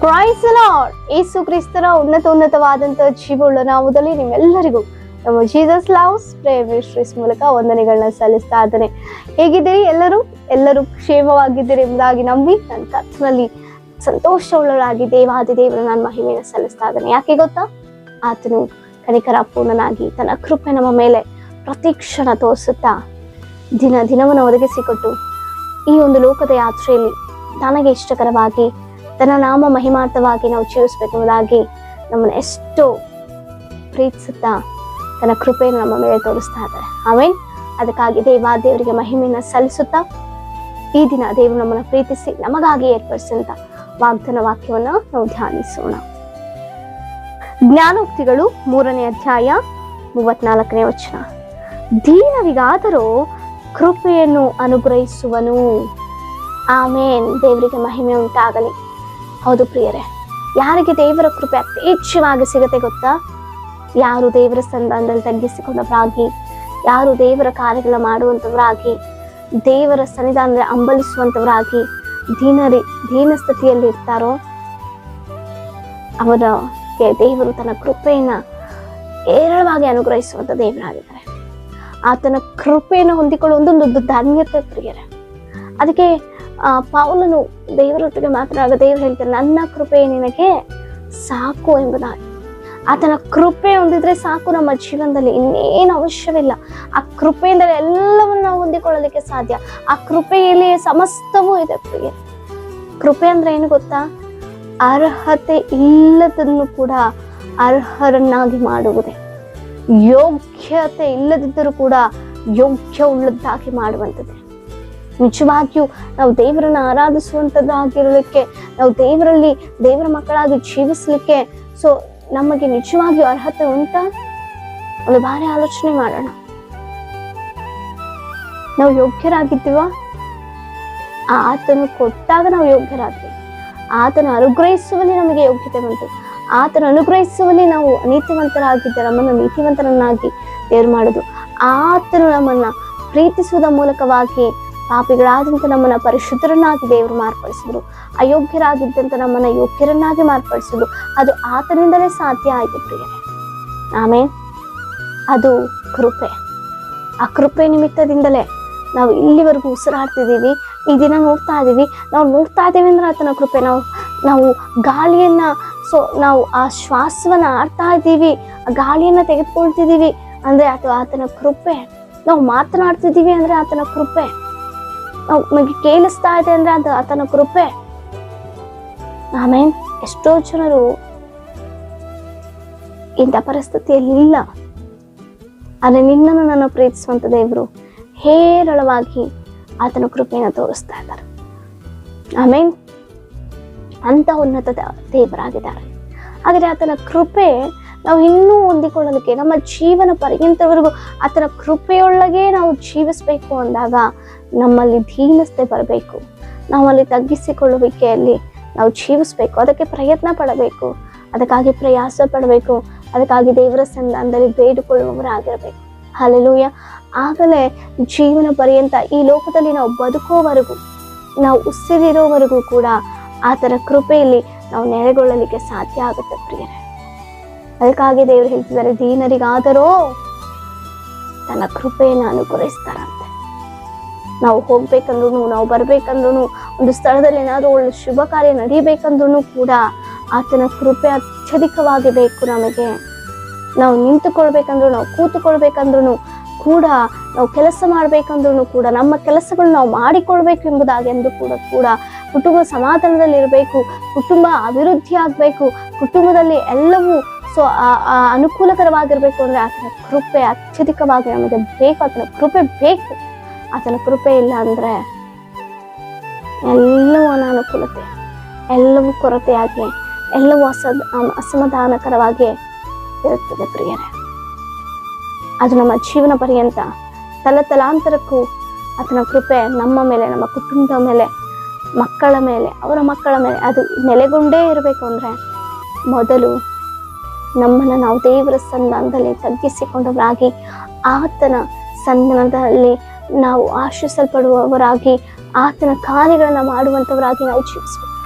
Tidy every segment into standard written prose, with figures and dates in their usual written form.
Price the lord. ಯೇಸು ಕ್ರಿಸ್ತರ ಉನ್ನತವಾದಂತಹ ಜೀವವುಳ್ಳ ನಾಮದಲ್ಲಿ ನಿಮ್ಮೆಲ್ಲರಿಗೂ ನಮ್ಮ ಜೀಸಸ್ ಲವ್ಸ್ ಪ್ರೇಯರ್ ಮಿನಿಸ್ಟ್ರೀಸ್ ಮೂಲಕ ವಂದನೆಗಳನ್ನ ಸಲ್ಲಿಸ್ತಾ ಇದ್ದೇನೆ. ಹೇಗಿದ್ದೀರಿ ಎಲ್ಲರೂ ಕ್ಷೇಮವಾಗಿದ್ದೀರಿ ಎಂಬುದಾಗಿ ನಂಬಿ ನನ್ನ ಕರ್ತನಲ್ಲಿ ಸಂತೋಷವುಳ್ಳಾಗಿ ದೇವರ ನಾನು ಮಹಿಮೆಯನ್ನು ಸಲ್ಲಿಸ್ತಾ ಇದ್ದೇನೆ. ಯಾಕೆ ಗೊತ್ತಾ? ಆತನು ಕನಿಕರ ಪೂರ್ಣನಾಗಿ ತನ್ನ ಕೃಪೆ ನಮ್ಮ ಮೇಲೆ ಪ್ರತಿ ಕ್ಷಣ ತೋರಿಸುತ್ತಾ ದಿನವನ್ನು ಒದಗಿಸಿಕೊಟ್ಟು ಈ ಒಂದು ಲೋಕದ ಯಾತ್ರೆಯಲ್ಲಿ ತನಗೆ ಇಷ್ಟಕರವಾಗಿ ತನ್ನ ನಾಮ ಮಹಿಮಾರ್ಥವಾಗಿ ನಾವು ಜೀವಿಸಬೇಕೆಂಬುದಾಗಿ ನಮ್ಮನ್ನು ಎಷ್ಟೋ ಪ್ರೀತಿಸುತ್ತಾ ತನ್ನ ಕೃಪೆಯನ್ನು ನಮ್ಮ ಮೇಲೆ ತೋರಿಸ್ತಾ ಇದ್ದಾರೆ. ಆಮೇಲೆ ಅದಕ್ಕಾಗಿ ದೇವರಿಗೆ ಮಹಿಮೆಯನ್ನು ಸಲ್ಲಿಸುತ್ತಾ ಈ ದಿನ ದೇವರು ನಮ್ಮನ್ನು ಪ್ರೀತಿಸಿ ನಮಗಾಗಿ ಏರ್ಪಡಿಸಿದಂತ ವಾಗ್ದಾನ ವಾಕ್ಯವನ್ನ ನಾವು ಧ್ಯಾನಿಸೋಣ. ಜ್ಞಾನೋಕ್ತಿಗಳು 3ನೇ ಅಧ್ಯಾಯ 34ನೇ ವಚನ. ದೀನರಿಗಾದರೂ ಕೃಪೆಯನ್ನು ಅನುಗ್ರಹಿಸುವನು. ಆಮೇನ್. ದೇವರಿಗೆ ಮಹಿಮೆ ಉಂಟಾಗಲಿ. ಹೌದು ಪ್ರಿಯರೇ, ಯಾರಿಗೆ ದೇವರ ಕೃಪೆ ಯಥೇಚ್ಛವಾಗಿ ಸಿಗತ್ತೆ ಗೊತ್ತಾ? ಯಾರು ದೇವರ ಸನ್ನಿಧಾನದಲ್ಲಿ ತಗ್ಗಿಸಿಕೊಂಡವರಾಗಿ, ಯಾರು ದೇವರ ಕಾರ್ಯಗಳ ಮಾಡುವಂಥವರಾಗಿ, ದೇವರ ಸನ್ನಿಧಾನದಲ್ಲಿ ಅಂಬಲಿಸುವಂಥವರಾಗಿ ದೀನ ಸ್ಥಿತಿಯಲ್ಲಿ ಇರ್ತಾರೋ ಅವರಿಗೆ ದೇವರು ತನ್ನ ಕೃಪೆಯನ್ನ ಹೇರಳವಾಗಿ ಅನುಗ್ರಹಿಸುವಂತ ದೇವರಾಗಿದ್ದಾರೆ. ಆತನ ಕೃಪೆಯನ್ನು ಹೊಂದಿಕೊಳ್ಳುವ ಒಂದೊಂದು ಧನ್ಯತೆ ಪ್ರಿಯರೇ. ಅದಕ್ಕೆ ಪೌಲನು ದೇವರೊಟ್ಟಿಗೆ ಮಾತನಾಡುವಾಗ ದೇವರು ಹೇಳ್ತಾರೆ, ನನ್ನ ಕೃಪೆ ನಿನಗೆ ಸಾಕು ಎಂಬುದಾಗಿ. ಆತನ ಕೃಪೆ ಹೊಂದಿದ್ರೆ ಸಾಕು ನಮ್ಮ ಜೀವನದಲ್ಲಿ, ಇನ್ನೇನು ಅವಶ್ಯವಿಲ್ಲ. ಆ ಕೃಪೆಯಿಂದಲೇ ಎಲ್ಲವನ್ನು ನಾವು ಹೊಂದಿಕೊಳ್ಳಲಿಕ್ಕೆ ಸಾಧ್ಯ. ಆ ಕೃಪೆಯಲ್ಲಿ ಸಮಸ್ತವೂ ಇದೆ ಪ್ರಿಯ. ಕೃಪೆ ಅಂದ್ರೆ ಏನು ಗೊತ್ತಾ? ಅರ್ಹತೆ ಇಲ್ಲದನ್ನು ಕೂಡ ಅರ್ಹರನ್ನಾಗಿ ಮಾಡುವುದೇ. ಯೋಗ್ಯತೆ ಇಲ್ಲದಿದ್ದರೂ ಕೂಡ ಯೋಗ್ಯ ಉಳ್ಳದ್ದಾಗಿ ಮಾಡುವಂಥದ್ದೇ. ನಿಜವಾಗಿಯೂ ನಾವು ದೇವರನ್ನ ಆರಾಧಿಸುವಂಥದ್ದಾಗಿರಲಿಕ್ಕೆ, ನಾವು ದೇವರ ಮಕ್ಕಳಾಗಿ ಜೀವಿಸ್ಲಿಕ್ಕೆ ನಮಗೆ ನಿಜವಾಗಿಯೂ ಅರ್ಹತೆ ಉಂಟಾ? ಒಂದು ಬಾರಿ ಆಲೋಚನೆ ಮಾಡೋಣ. ನಾವು ಯೋಗ್ಯರಾಗಿದ್ದೀವ? ಆತನು ಕೊಟ್ಟಾಗ ನಾವು ಯೋಗ್ಯರಾದ್ವಿ. ಆತನು ಅನುಗ್ರಹಿಸುವಲ್ಲಿ ನಮಗೆ ಯೋಗ್ಯತೆ ಬಂತು. ಆತನು ಅನುಗ್ರಹಿಸುವಲ್ಲಿ ನಾವು ನೀತಿವಂತರಾಗಿದ್ದ ನಮ್ಮನ್ನು ನೀತಿವಂತರನ್ನಾಗಿ ದೇವರು ಮಾಡುದು. ಆತನು ನಮ್ಮನ್ನ ಪ್ರೀತಿಸುವುದರ ಮೂಲಕವಾಗಿ ಪಾಪಿಗಳಾದಂತ ನಮ್ಮನ್ನ ಪರಿಶುದ್ಧರನ್ನಾಗಿ ದೇವರು ಮಾರ್ಪಡಿಸಿದ್ರು. ಅಯೋಗ್ಯರಾಗಿದ್ದಂತ ನಮ್ಮನ್ನ ಯೋಗ್ಯರನ್ನಾಗಿ ಮಾರ್ಪಡಿಸಿದ್ರು. ಅದು ಆತನಿಂದಲೇ ಸಾಧ್ಯ ಆಯ್ತು ಪ್ರಿಯರೇ. ಆಮೇಲೆ ಅದು ಕೃಪೆ. ಆ ಕೃಪೆ ನಿಮಿತ್ತದಿಂದಲೇ ನಾವು ಇಲ್ಲಿವರೆಗೂ ಉಸಿರಾಡ್ತಿದ್ದೀವಿ. ಈ ದಿನ ನೋಡ್ತಾ ಇದ್ದೀವಿ ಅಂದ್ರೆ ಆತನ ಕೃಪೆ. ನಾವು ಗಾಳಿಯನ್ನ ನಾವು ಆ ಶ್ವಾಸವನ್ನ ಆಡ್ತಾ ಇದ್ದೀವಿ, ಆ ಗಾಳಿಯನ್ನ ತೆಗೆದುಕೊಳ್ತಿದ್ದೀವಿ ಅಂದ್ರೆ ಅದು ಆತನ ಕೃಪೆ. ನಾವು ಮಾತನಾಡ್ತಿದ್ದೀವಿ ಅಂದ್ರೆ ಆತನ ಕೃಪೆ. ನಮಗೆ ಕೇಳಿಸ್ತಾ ಇದೆ ಅಂದ್ರೆ ಅದು ಆತನ ಕೃಪೆ. ಆಮೇಲೆ ಎಷ್ಟೋ ಜನರು ಇಂಥ ಪರಿಸ್ಥಿತಿಯಲ್ಲಿ ಇಲ್ಲ, ಆದ್ರೆ ನಿನ್ನನ್ನು ನಾನು ಪ್ರೀತಿಸುವಂತ ದೇವರು ಹೇರಳವಾಗಿ ಆತನ ಕೃಪೆಯನ್ನು ತೋರಿಸ್ತಾ ಇದ್ದಾರೆ. ಆಮೇಲೆ ಅಂತ ಉನ್ನತ ದೇವರಾಗಿದ್ದಾರೆ. ಹಾಗಾದ್ರೆ ಆತನ ಕೃಪೆ ನಾವು ಇನ್ನೂ ಹೊಂದಿಕೊಳ್ಳಲಿಕ್ಕೆ ನಮ್ಮ ಜೀವನ ಪರ್ಯಂತವರೆಗೂ ಆತನ ಕೃಪೆಯೊಳಗೆ ನಾವು ಜೀವಿಸ್ಬೇಕು ಅಂದಾಗ ನಮ್ಮಲ್ಲಿ ದೀನತೆ ಬರಬೇಕು. ನಾವಲ್ಲಿ ತಗ್ಗಿಸಿಕೊಳ್ಳುವಿಕೆಯಲ್ಲಿ ನಾವು ಜೀವಿಸ್ಬೇಕು. ಅದಕ್ಕೆ ಪ್ರಯತ್ನ ಪಡಬೇಕು, ಅದಕ್ಕಾಗಿ ಪ್ರಯಾಸ ಪಡಬೇಕು, ಅದಕ್ಕಾಗಿ ದೇವರ ಸನ್ನಿಧಾನದಲ್ಲಿ ಬೇಡಿಕೊಳ್ಳುವವರಾಗಿರಬೇಕು. ಹಲ್ಲೆಲೂಯ. ಆಗಲೇ ಜೀವನ ಪರ್ಯಂತ ಈ ಲೋಕದಲ್ಲಿ ನಾವು ಬದುಕುವವರೆಗೂ, ನಾವು ಉಸಿರಿರೋವರೆಗೂ ಕೂಡ ಆತನ ಕೃಪೆಯಲ್ಲಿ ನಾವು ನೆಲೆಗೊಳ್ಳಲಿಕ್ಕೆ ಸಾಧ್ಯ ಆಗುತ್ತೆ ಪ್ರಿಯರೇ. ಅದಕ್ಕಾಗಿ ದೇವರು ಹೇಳ್ತಿದ್ದಾರೆ, ದೀನರಿಗಾದರೂ ತನ್ನ ಕೃಪೆಯನ್ನು ಅನುಗ್ರಹಿಸ್ತಾರಂತೆ. ನಾವು ಹೋಗ್ಬೇಕಂದ್ರೂ, ನಾವು ಬರ್ಬೇಕಂದ್ರೂ, ಒಂದು ಸ್ಥಳದಲ್ಲಿ ಏನಾದ್ರೂ ಒಳ್ಳೆ ಶುಭ ಕಾರ್ಯ ನಡೀಬೇಕಂದ್ರೂ ಕೂಡ ಆತನ ಕೃಪೆ ಅತ್ಯಧಿಕವಾಗಿ ಬೇಕು ನಮಗೆ. ನಾವು ನಿಂತುಕೊಳ್ಬೇಕಂದ್ರೂ, ನಾವು ಕೂತುಕೊಳ್ಬೇಕಂದ್ರೂ ಕೂಡ, ನಾವು ಕೆಲಸ ಮಾಡ್ಬೇಕಂದ್ರೂ ಕೂಡ, ನಮ್ಮ ಕೆಲಸಗಳು ನಾವು ಮಾಡಿಕೊಳ್ಬೇಕು ಎಂಬುದಾಗಿ ಎಂದು ಕೂಡ ಕುಟುಂಬ ಸಮಾಧಾನದಲ್ಲಿ ಇರಬೇಕು, ಕುಟುಂಬ ಅಭಿವೃದ್ಧಿ ಆಗ್ಬೇಕು, ಕುಟುಂಬದಲ್ಲಿ ಎಲ್ಲವೂ ಅನುಕೂಲಕರವಾಗಿರ್ಬೇಕು ಅಂದ್ರೆ ಆತನ ಕೃಪೆ ಅತ್ಯಧಿಕವಾಗಿ ನಮಗೆ ಬೇಕು. ಆತನ ಕೃಪೆ ಬೇಕು. ಆತನ ಕೃಪೆ ಇಲ್ಲ ಅಂದ್ರೆ ಎಲ್ಲವೂ ಅನಾನುಕೂಲತೆ, ಎಲ್ಲವೂ ಕೊರತೆಯಾಗಿ, ಎಲ್ಲವೂ ಅಸಮಾಧಾನಕರವಾಗಿ ಇರುತ್ತದೆ ಪ್ರಿಯರೇ. ಅದು ನಮ್ಮ ಜೀವನ ಪರ್ಯಂತ ತಲಾಂತರಕ್ಕೂ ಆತನ ಕೃಪೆ ನಮ್ಮ ಮೇಲೆ, ನಮ್ಮ ಕುಟುಂಬದ ಮೇಲೆ, ಮಕ್ಕಳ ಮೇಲೆ, ಅವರ ಮಕ್ಕಳ ಮೇಲೆ ಅದು ನೆಲೆಗೊಂಡೇ ಇರಬೇಕು. ಅಂದ್ರೆ ಮೊದಲು ನಮ್ಮನ್ನು ನಾವು ದೇವರ ಸನ್ನಿಧಾನದಲ್ಲಿ ತಗ್ಗಿಸಿಕೊಂಡವರಾಗಿ, ಆತನ ಸನ್ನಿಧಾನದಲ್ಲಿ ನಾವು ಆಶ್ರಯಿಸಲ್ಪಡುವವರಾಗಿ, ಆತನ ಕಾರ್ಯಗಳನ್ನ ಮಾಡುವಂಥವರಾಗಿ ನಾವು ಜೀವಿಸ್ಬೇಕು.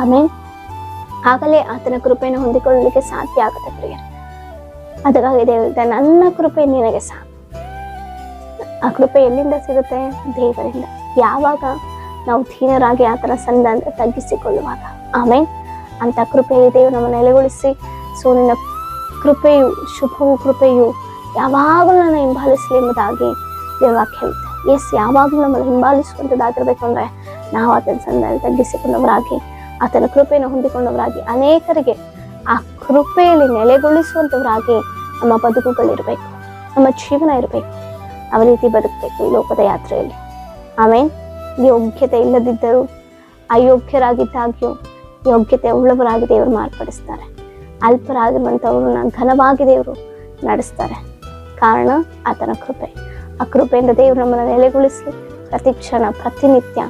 ಆಮೇಲೆ ಆಗಲೇ ಆತನ ಕೃಪೆಯನ್ನು ಹೊಂದಿಕೊಳ್ಳಲಿಕ್ಕೆ ಸಾಧ್ಯ ಆಗುತ್ತೆ ಪ್ರಿಯರೇ. ಅದಕ್ಕಾಗಿ ದೇವರ ನನ್ನ ಕೃಪೆ ನಿನಗೆ ಸಾಕು. ಆ ಕೃಪೆ ಎಲ್ಲಿಂದ ಸಿಗುತ್ತೆ? ದೇವರಿಂದ. ಯಾವಾಗ ನಾವು ದೀನರಾಗಿ ಆತನ ಸನ್ನಿಧಾನದಿಂದ ತಗ್ಗಿಸಿಕೊಳ್ಳುವಾಗ. ಆಮೇಲೆ ಅಂತ ಕೃಪೆಯಲ್ಲಿ ದೇವರು ನಮ್ಮನ್ನು ನೆಲೆಗೊಳಿಸಿ, ಸೊ ನಿನ್ನ ಕೃಪೆಯು, ಶುಭವು ಕೃಪೆಯು ಯಾವಾಗಲೂ ನನ್ನ ಹಿಂಬಾಲಿಸಲಿ ಎಂಬುದಾಗಿ ದೇವವಾಕ್ಯ ಹೇಳುತ್ತೆ. ಯಾವಾಗಲೂ ನಮ್ಮನ್ನು ಹಿಂಬಾಲಿಸುವಂಥದ್ದಾಗಿರ್ಬೇಕು ಅಂದ್ರೆ ನಾವು ಆತನ ಸನ್ನಿಧಾನದಲ್ಲಿ ತಗ್ಗಿಸಿಕೊಂಡವರಾಗಿ, ಆತನ ಕೃಪೆಯನ್ನು ಹೊಂದಿಕೊಂಡವರಾಗಿ, ಅನೇಕರಿಗೆ ಆ ಕೃಪೆಯಲ್ಲಿ ನೆಲೆಗೊಳಿಸುವಂಥವರಾಗಿ ನಮ್ಮ ಬದುಕುಗಳಿರಬೇಕು, ನಮ್ಮ ಜೀವನ ಇರಬೇಕು. ಯಾವ ರೀತಿ ಬದುಕಬೇಕು ಈ ಲೋಕದ ಯಾತ್ರೆಯಲ್ಲಿ. ಆಮೇಲೆ ಯೋಗ್ಯತೆ ಇಲ್ಲದಿದ್ದರೂ, ಅಯೋಗ್ಯರಾಗಿದ್ದಾಗ್ಯೂ ಯೋಗ್ಯತೆ ಉಳ್ಳವರಾಗಿ ದೇವರು ಮಾರ್ಪಡಿಸ್ತಾರೆ. ಅಲ್ಪರಾಗಿರುವಂಥವ್ರನ್ನ ಘನವಾಗಿ ದೇವರು ನಡೆಸ್ತಾರೆ. ಕಾರಣ ಆತನ ಕೃಪೆ. ಆ ಕೃಪೆಯಿಂದ ದೇವರು ನಮ್ಮನ್ನು ನೆಲೆಗೊಳಿಸಲಿ. ಪ್ರತಿ ಕ್ಷಣ, ಪ್ರತಿನಿತ್ಯ,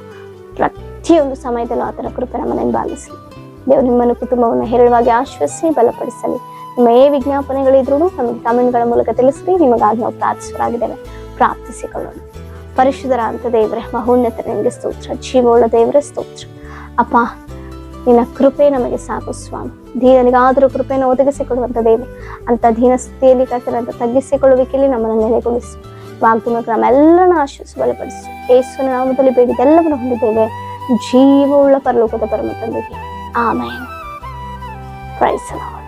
ಪ್ರತಿಯೊಂದು ಸಮಯದಲ್ಲೂ ಆತನ ಕೃಪೆ ನಮ್ಮನ್ನು ಹಿಂಬಾಲಿಸಲಿ. ದೇವರು ನಿಮ್ಮನ್ನು, ಕುಟುಂಬವನ್ನು ಹೇರಳವಾಗಿ ಆಶ್ವಸಿಸಿ ಬಲಪಡಿಸಲಿ. ನಿಮ್ಮ ವಿಜ್ಞಾಪನೆಗಳಿದ್ರೂ ನಮಗೆ ಕಮೆಂಟ್ಗಳ ಮೂಲಕ ತಿಳಿಸ್ರಿ. ನಿಮಗಾಗಿ ನಾವು ಪ್ರಾರ್ಥಿಸುವರಾಗಿದ್ದೇವೆ. ಪ್ರಾರ್ಥಿಸಿಕೊಳ್ಳೋಣ. ಪರಿಶುದ್ಧರ ಅಂತ ದೇವರೇ, ಮಹೋನ್ನತ ನಿನಗೆ ಸ್ತೋತ್ರ. ಜೀವವುಳ್ಳ ದೇವರೇ ಸ್ತೋತ್ರ. ಅಪ್ಪ, ನಿನ್ನ ಕೃಪೆ ನಮಗೆ ಸಾಕು ಸ್ವಾಮಿ. ದೀನನಿಗಾದರೂ ಕೃಪೆಯನ್ನು ಒದಗಿಸಿಕೊಡುವಂಥ ದೇವರು, ಅಂತ ದೀನ ಸ್ಥಿತಿಯಲ್ಲಿ ಕರ್ತನಂತ ತಗ್ಗಿಸಿಕೊಳ್ಳುವಿಕೆಯಲ್ಲಿ ನಮ್ಮನ್ನು ನೆಲೆಗೊಳಿಸು. ವಾಗ್ದಾನಕ್ಕೆ ನಮ್ಮೆಲ್ಲರನ್ನ ಆಶ್ವಾಸ ಬಲಪಡಿಸು. ಯೇಸುವಿನ ನಾಮದಲ್ಲಿ ಬೇಡಿದೆಲ್ಲವನ್ನು ಹೊಂದಿದ್ದೇವೆ, ಜೀವವುಳ್ಳ ಪರಲೋಕದ ಪರಮ ತಂದೆಗೆ. ಆಮೆನ್. Praise the lord.